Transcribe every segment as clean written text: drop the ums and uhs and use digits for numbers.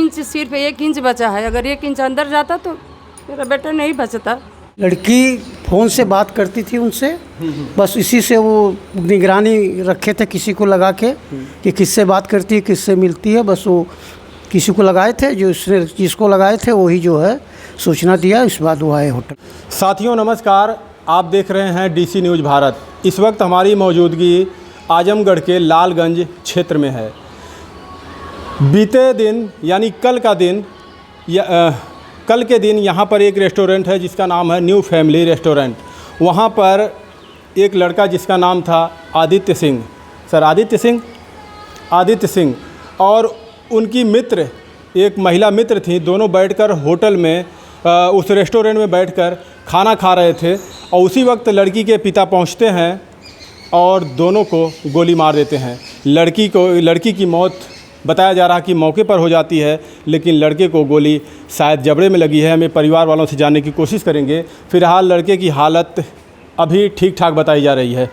Inch सिर्फ 1 inch बचा है। अगर 1 इंच अंदर जाता तो मेरा बेटा नहीं बचता। लड़की फ़ोन से बात करती थी उनसे, बस इसी से वो निगरानी रखे थे किसी को लगा के कि किससे बात करती है, किससे मिलती है। बस वो किसी को लगाए थे, जो इसने जिसको लगाए थे वही जो है सूचना दिया, इस बाद वो आए होटल। साथियों नमस्कार, आप देख रहे हैं डीसी न्यूज़ भारत। इस वक्त हमारी मौजूदगी आजमगढ़ के लालगंज क्षेत्र में है। बीते दिन यानी कल के दिन यहाँ पर एक रेस्टोरेंट है जिसका नाम है न्यू फैमिली रेस्टोरेंट। वहाँ पर एक लड़का जिसका नाम था आदित्य सिंह, सर आदित्य सिंह और उनकी मित्र, एक महिला मित्र थी। दोनों बैठकर होटल में उस रेस्टोरेंट में बैठकर खाना खा रहे थे और उसी वक्त लड़की के पिता पहुँचते हैं और दोनों को गोली मार देते हैं। लड़की की मौत बताया जा रहा कि मौके पर हो जाती है, लेकिन लड़के को गोली शायद जबड़े में लगी है। हमें परिवार वालों से जानने की कोशिश करेंगे। फ़िलहाल लड़के की हालत अभी ठीक ठाक बताई जा रही है।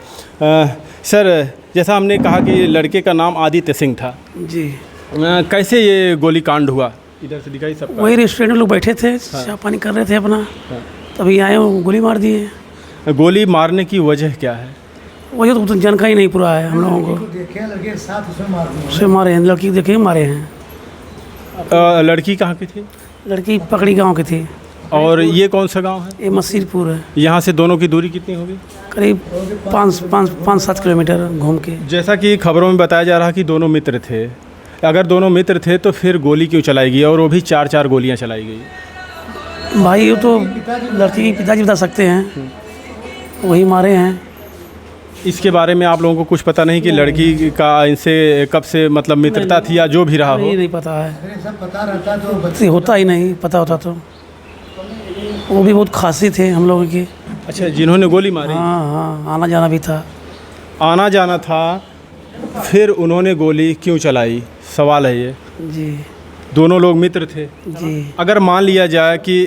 सर, जैसा हमने कहा कि लड़के का नाम आदित्य सिंह था जी, कैसे ये गोली कांड हुआ? इधर से दिखाई सबका। वही रेस्टोरेंट में लोग बैठे थे, चाय पानी कर रहे थे अपना, तभी आए गोली मार दिए। गोली मारने की वजह क्या है? वही तो जानकारी नहीं पूरा है हम लोगों को। देखे लड़के साथ उसे मारे हैं, लड़की देखे मारे हैं। लड़की कहाँ की थी? लड़की पकड़ी गांव की थी। और ये कौन सा गांव है? ये मसीरपुर है। यहाँ से दोनों की दूरी कितनी होगी? करीब 5-7 किलोमीटर घूम के। जैसा कि खबरों में बताया जा रहा कि दोनों मित्र थे। अगर दोनों मित्र थे तो फिर गोली क्यों चलाई गई और वो भी 4-4 गोलियाँ चलाई गई? भाई वो तो लड़की के पिताजी बता सकते हैं, वही मारे हैं। इसके बारे में आप लोगों को कुछ पता नहीं कि लड़की का इनसे कब से मतलब मित्रता थी या जो भी रहा हो? नहीं पता है, सब पता रहता तो होता ही नहीं, पता होता तो। वो भी बहुत खासी थे हम लोगों के। अच्छा, जिन्होंने गोली मारी? हाँ, आना जाना भी था। आना जाना था, फिर उन्होंने गोली क्यों चलाई, सवाल है ये जी। दोनों लोग मित्र थे जी। अगर मान लिया जाए कि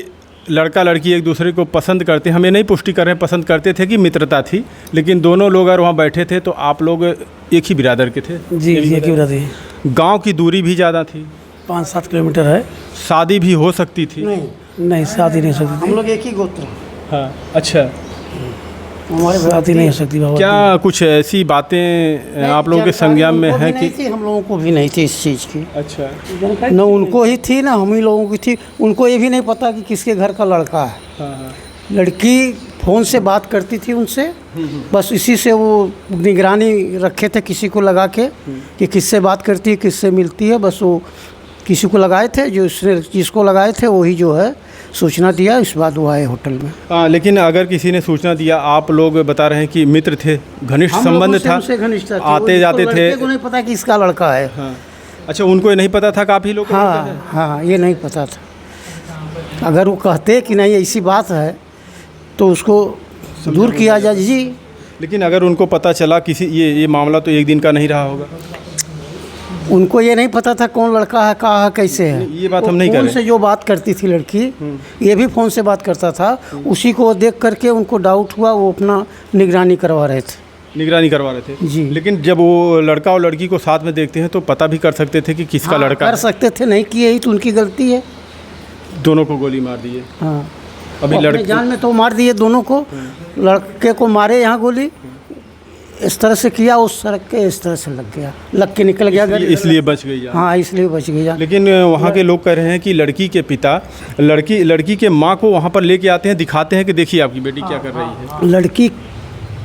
लड़का लड़की एक दूसरे को पसंद करते, हमें नहीं पुष्टि कर रहे हैं, पसंद करते थे कि मित्रता थी, लेकिन दोनों लोग अगर वहाँ बैठे थे तो आप लोग एक ही बिरादर के थे? जी, एक ही बिरादर। गांव की दूरी भी ज़्यादा थी? 5-7 किलोमीटर है। शादी भी हो सकती थी? नहीं, शादी नहीं हो सकती। हम लोग एक ही गोत्र। हाँ, अच्छा, हमारे शादी नहीं हो सकती बाबा। क्या कुछ ऐसी बातें आप लोगों के संज्ञान में है कि? हम लोगों को भी नहीं थी इस चीज़ की। अच्छा, न उनको ही थी, ना हम ही लोगों की थी। उनको ये भी नहीं पता कि किसके घर का लड़का है। हाँ। लड़की फ़ोन से बात करती थी उनसे, बस इसी से वो निगरानी रखे थे किसी को लगा के कि किससे बात करती है, किससे मिलती है। बस वो किसी को लगाए थे, जो इसने जिसको लगाए थे वही जो है सूचना दिया, इस बाद वो आए होटल में। लेकिन अगर किसी ने सूचना दिया, आप लोग बता रहे हैं कि मित्र थे, घनिष्ठ संबंध था, आते जाते थे, को नहीं पता कि इसका लड़का है। हाँ। अच्छा, उनको ये नहीं पता था कि आप ही लोग? हाँ, ये नहीं पता था। अगर वो कहते कि नहीं ऐसी बात है तो उसको दूर किया जाए। जी, लेकिन अगर उनको पता चला किसी ये मामला तो एक दिन का नहीं रहा होगा। उनको ये नहीं पता था कौन लड़का है, कहाँ है, कैसे है। ये बात हम नहीं कर रहे। फ़ोन से जो बात करती थी लड़की, ये भी फ़ोन से बात करता था। उसी को देख करके उनको डाउट हुआ, वो अपना निगरानी करवा रहे थे। जी। लेकिन जब वो लड़का और लड़की को साथ में देखते हैं तो पता भी कर सकते थे कि किसका लड़का कर सकते थे, नहीं किए ही तो उनकी गलती है। दोनों को गोली मार दिए। हाँ, अभी लड़के जान में तो मार दिए दोनों को। लड़के को मारे यहाँ गोली, इस तरह से किया, उस सड़क के इस तरह से लग के निकल गया, इसलिए बच गई। हाँ, इसलिए बच गया। लेकिन वहाँ के लोग कह रहे हैं कि लड़की के पिता लड़की के माँ को वहाँ पर लेके आते हैं, दिखाते हैं कि देखिए आपकी बेटी क्या कर रही है। लड़की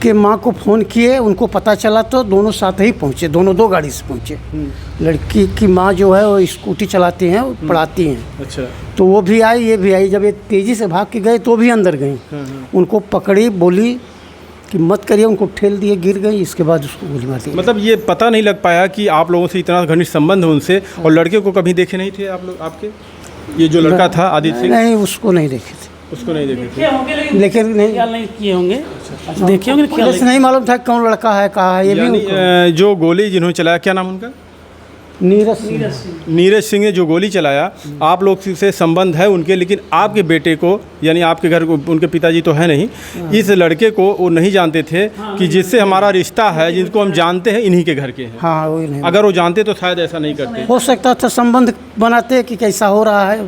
के माँ को फ़ोन किए, उनको पता चला तो दोनों साथ ही पहुँचे, दोनों 2 गाड़ी से पहुँचे। लड़की की माँ जो है वो स्कूटी चलाती हैं, पढ़ाती हैं। अच्छा, तो वो भी आई, ये भी आई। जब ये तेज़ी से भाग के गए तो भी अंदर गई, उनको पकड़ी, बोली कि मत करिए, उनको ठेल दिए, गिर गई। इसके बाद उसको गोली मार दी। मतलब ये पता नहीं लग पाया कि आप लोगों से इतना घनिष्ठ संबंध है उनसे, और लड़के को कभी देखे नहीं थे आप लोग? आपके ये जो लड़का था आदित्य सिंह? नहीं, उसको नहीं देखे थे। उसको नहीं देखे थे, लेकिन नहीं किए होंगे, देखे होंगे। पुलिस नहीं मालूम था कौन लड़का है, कहाँ है। ये भी जो गोली जिन्होंने चलाया, क्या नाम उनका? नीरज सिंह ने जो गोली चलाया, आप लोग से संबंध है उनके, लेकिन आपके बेटे को यानी आपके घर को, उनके पिताजी तो है नहीं, इस लड़के को वो नहीं जानते थे कि जिससे हमारा रिश्ता है, जिनको हम जानते हैं इन्हीं के घर के हैं। हाँ वही नहीं, अगर वो जानते तो शायद ऐसा नहीं करते। हो सकता था संबंध बनाते कि कैसा हो रहा है,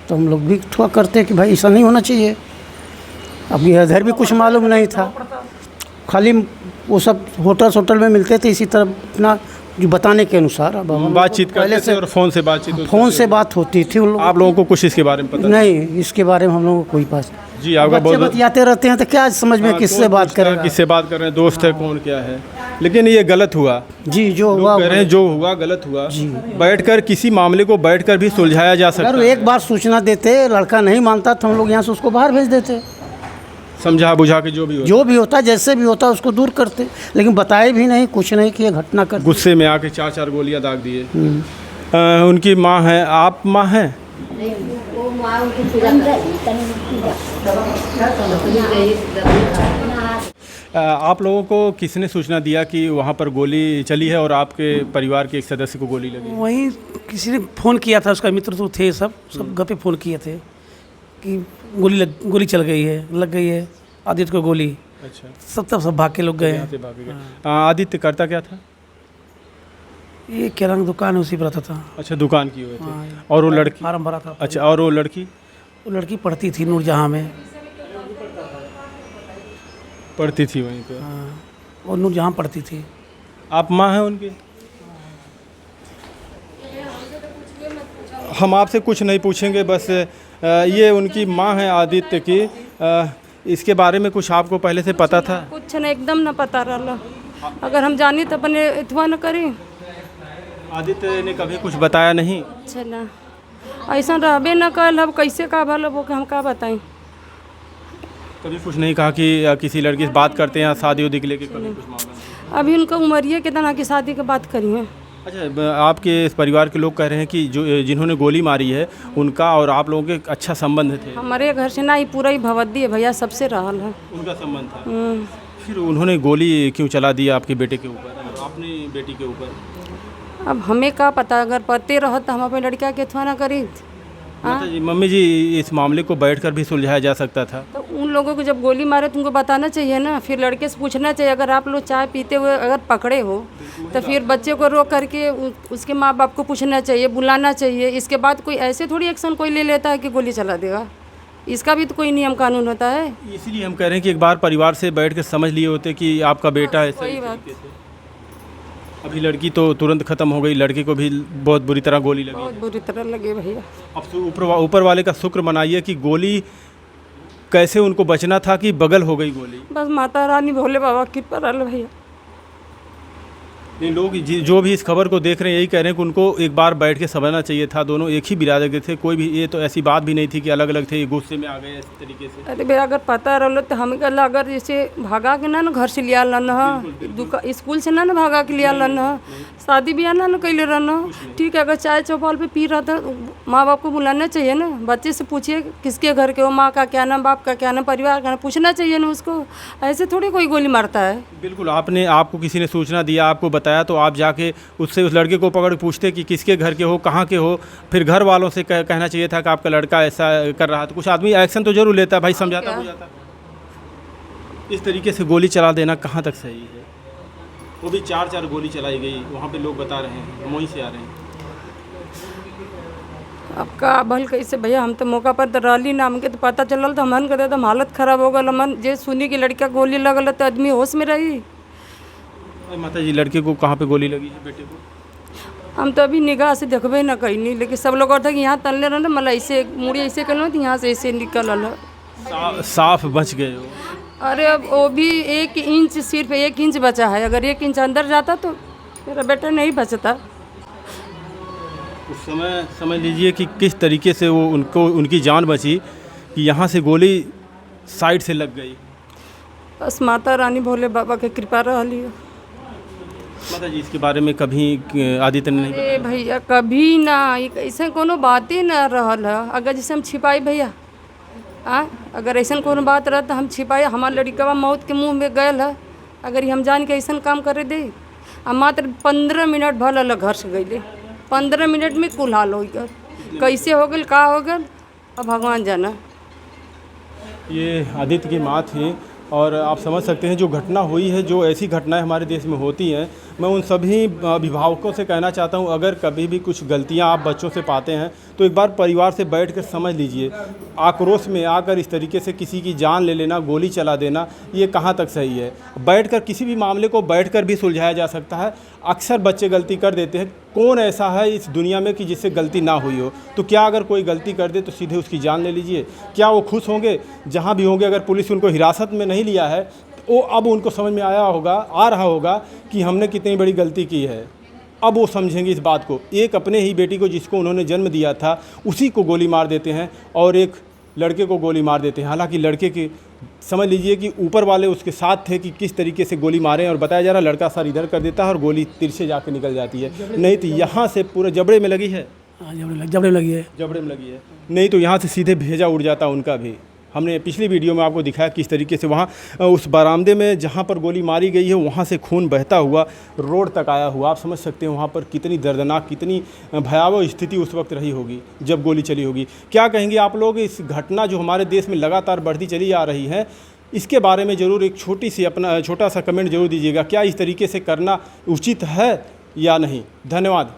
तो हम लोग भी थोड़ा करते कि भाई ऐसा नहीं होना चाहिए। अब ये इधर भी कुछ मालूम नहीं था, खाली वो सब होटल में मिलते थे इसी तरह अपना जो बताने के अनुसार। अब हम बातचीत पहले करते थे और फ़ोन से बातचीत फ़ोन से बात होती थी उन लोग। आप लोगों को कुछ इसके बारे में पता नहीं, इसके बारे में हम लोगों को कोई बात। जी, आपका बच्चे बहुत बतियाते रहते हैं तो क्या समझ में किससे बात करें, किससे बात कर रहे हैं, दोस्त है कौन क्या है। लेकिन ये गलत हुआ जी, जो लोग हुआ कह रहे हैं, जो हुआ गलत हुआ। बैठकर किसी मामले को बैठकर भी सुलझाया जा सकता अगर है। एक बार सूचना देते, लड़का नहीं मानता तो हम लोग यहाँ से उसको बाहर भेज देते, समझा बुझा के जो भी होता जैसे भी होता उसको दूर करते, लेकिन बताए भी नहीं, कुछ नहीं कि ये घटना कर। गुस्से में आके 4 गोलियां दाग दिए। उनकी माँ है, आप माँ हैं? आप लोगों को किसने सूचना दिया कि वहाँ पर गोली चली है और आपके परिवार के एक सदस्य को गोली लगी? वहीं किसी ने फ़ोन किया था, उसका मित्र तो थे, सब घर पे फ़ोन किए थे कि गोली चल गई है, लग गई है आदित्य को गोली। अच्छा, सब भाग के लोग गए यहाँ हैं। से भाग गए। आदित्य करता क्या था? ये किराना दुकान है, उसी पर रहता था। अच्छा, दुकान की हुए थे। हाँ, और वो लड़की? फार्म भरा था। अच्छा, और वो लड़की? वो लड़की पढ़ती थी नूरजहाँ में। पढ़ती थी वहीं पे? हाँ, वो नूरजहाँ पढ़ती थी। आप माँ हैं उनकी? हम आपसे कुछ नहीं पूछेंगे, बस ये उनकी माँ है आदित्य की। इसके बारे में कुछ आपको पहले से पता था? कुछ नहीं, एकदम ना पता रहा। अगर हम जानी तो अपने इतवा न करी। आदित्य ने कभी कुछ बताया नहीं? अच्छा ना, ऐसा रहबे न कल, अब कैसे का भला वो हम का बताएं। कभी कुछ नहीं कहा कि किसी लड़की से बात करते हैं शादी उदी के लेके? कभी कुछ मामला? अभी उनका उमरिए के तना की शादी की बात करी है। अच्छा, आपके इस परिवार के लोग कह रहे हैं कि जो जिन्होंने गोली मारी है उनका और आप लोगों के अच्छा संबंध थे? हमारे घर से ना ही पूरा ही भवद्दी है भैया, सबसे रहल है उनका संबंध था। फिर उन्होंने गोली क्यों चला दिया आपके बेटे के ऊपर, अपनी बेटी के ऊपर? अब हमें का पता, अगर पते रह तो हम अपने लड़का के थोड़ा ना करी। जी, मम्मी जी, इस मामले को बैठकर भी सुलझाया जा सकता था। तो उन लोगों को जब गोली मारे तुमको बताना चाहिए ना, फिर लड़के से पूछना चाहिए। अगर आप लोग चाय पीते हुए अगर पकड़े हो तो फिर बच्चे को रोक करके उसके माँ बाप को पूछना चाहिए, बुलाना चाहिए। इसके बाद कोई ऐसे थोड़ी एक्शन कोई ले लेता है कि गोली चला देगा, इसका भी तो कोई नियम कानून होता है। इसीलिए हम कह रहे हैं कि एक बार परिवार से बैठ कर समझ लिए होते कि आपका बेटा है। सही बात। अभी लड़की तो तुरंत ख़त्म हो गई, लड़के को भी बहुत बुरी तरह गोली लगी। बहुत बुरी तरह लगे भैया। अब ऊपर वाले का शुक्र मनाइए कि गोली कैसे उनको बचना था कि बगल हो गई गोली। बस माता रानी भोले बाबा की कृपा रहा भैया। नहीं, लोग जो भी इस खबर को देख रहे हैं यही कह रहे हैं कि उनको एक बार बैठ के समझना चाहिए था। दोनों एक ही बिरादर के थे, कोई भी ये तो ऐसी बात भी नहीं थी कि अलग अलग थे, गुस्से में आ गए इस तरीके से। अरे भैया, अगर पता रहा तो हमें कल अगर जैसे भागा के ना घर से लिया लन, स्कूल से ना भागा के लिया लन, शादी ब्याह ना कैले रहना। ठीक है, अगर चाय चौपाल पे पी रहा था, माँ बाप को बुलाना चाहिए ना। बच्चे से पूछिए किसके घर के हो, माँ का क्या नाम, बाप का क्या नाम, परिवार का नाम, पूछना चाहिए ना उसको। ऐसे थोड़ी कोई गोली मारता है। बिल्कुल, आपको किसी ने सूचना दिया, आपको बताया, तो आप जाके उससे उस लड़के को पकड़ पूछते कि किसके घर के हो, कहाँ के हो। फिर घर वालों से कहना चाहिए था कि आपका लड़का ऐसा कर रहा था। कुछ आदमी एक्शन तो जरूर लेता, भाई समझाता हो जाता। इस तरीके से गोली चला देना कहाँ तक सही है? वो भी 4 गोली चलाई गई, वहाँ पे लोग बता रहे हैं, हम वहीं से आ रहे हैं। अब का भल कैसे भैया, हम तो मौका पर तो रही ना, हमके तो पता चलल तो हमन कहते तो हालत खराब हो गल। हमन जे सुनी कि लड़का गोली लगल तो आदमी होश में रही। माता जी, लड़के को कहाँ पे गोली लगी है, बेटे को? हम तो अभी निगाह से देखबे ना कहीं, लेकिन सब लोग और था कि यहाँ तलने रहना, मतलब ऐसे मुड़ी ऐसे कर तो यहाँ से ऐसे निकल। साफ बच गए हो? अरे अब वो भी 1 इंच, सिर्फ 1 इंच बचा है। अगर 1 इंच अंदर जाता तो मेरा बेटा नहीं बचता। उस समय समझ लीजिए कि किस तरीके से वो उनकी जान बची कि यहाँ से गोली साइड से लग गई। बस माता रानी भोले बाबा की कृपा रही है। माता जी, इसके बारे में कभी आदित्य ने नहीं बताया? अरे भैया, कभी ना, ऐसा कोनो बात ही ना रहल है। अगर जैसे हम छिपाई भैया, अगर ऐसा कोनो बात रहा तो हम छिपाई। हमार लड़का मौत के मुंह में गए है, अगर हम जान के ऐसा काम करे दे। हम मात्र 15 मिनट भल घर से गए, 15 मिनट में कुल हाल हो गया। कैसे हो गल का हो गल अब भगवान जाना। ये आदित्य की माँ थी और आप समझ सकते हैं जो घटना हुई है, जो ऐसी घटनाएं हमारे देश में होती हैं, मैं उन सभी अभिभावकों से कहना चाहता हूं, अगर कभी भी कुछ गलतियां आप बच्चों से पाते हैं तो एक बार परिवार से बैठकर समझ लीजिए। आक्रोश में आकर इस तरीके से किसी की जान ले लेना, गोली चला देना, ये कहां तक सही है। बैठकर किसी भी मामले को बैठकर भी सुलझाया जा सकता है। अक्सर बच्चे गलती कर देते हैं, कौन ऐसा है इस दुनिया में कि जिससे गलती ना हुई हो। तो क्या अगर कोई गलती कर दे तो सीधे उसकी जान ले लीजिए? क्या वो खुश होंगे? जहाँ भी होंगे, अगर पुलिस उनको हिरासत में नहीं लिया है तो अब उनको समझ में आ रहा होगा कि हमने कितनी बड़ी गलती की है। अब वो समझेंगे इस बात को। एक अपने ही बेटी को जिसको उन्होंने जन्म दिया था उसी को गोली मार देते हैं और एक लड़के को गोली मार देते हैं। हालांकि लड़के की समझ लीजिए कि ऊपर वाले उसके साथ थे कि किस तरीके से गोली मारें, और बताया जा रहा लड़का सर इधर कर देता है और गोली तिरछे जाके निकल जाती है। नहीं तो यहाँ से पूरे जबड़े में लगी है, जबड़े लगी है, जबड़े में लगी है, नहीं तो यहाँ से सीधे भेजा उड़ जाता उनका भी। हमने पिछली वीडियो में आपको दिखाया किस तरीके से वहाँ उस बरामदे में जहाँ पर गोली मारी गई है वहाँ से खून बहता हुआ रोड तक आया हुआ। आप समझ सकते हैं वहाँ पर कितनी दर्दनाक, कितनी भयावह स्थिति उस वक्त रही होगी जब गोली चली होगी। क्या कहेंगे आप लोग इस घटना जो हमारे देश में लगातार बढ़ती चली आ रही है, इसके बारे में ज़रूर एक छोटा सा कमेंट जरूर दीजिएगा। क्या इस तरीके से करना उचित है या नहीं? धन्यवाद।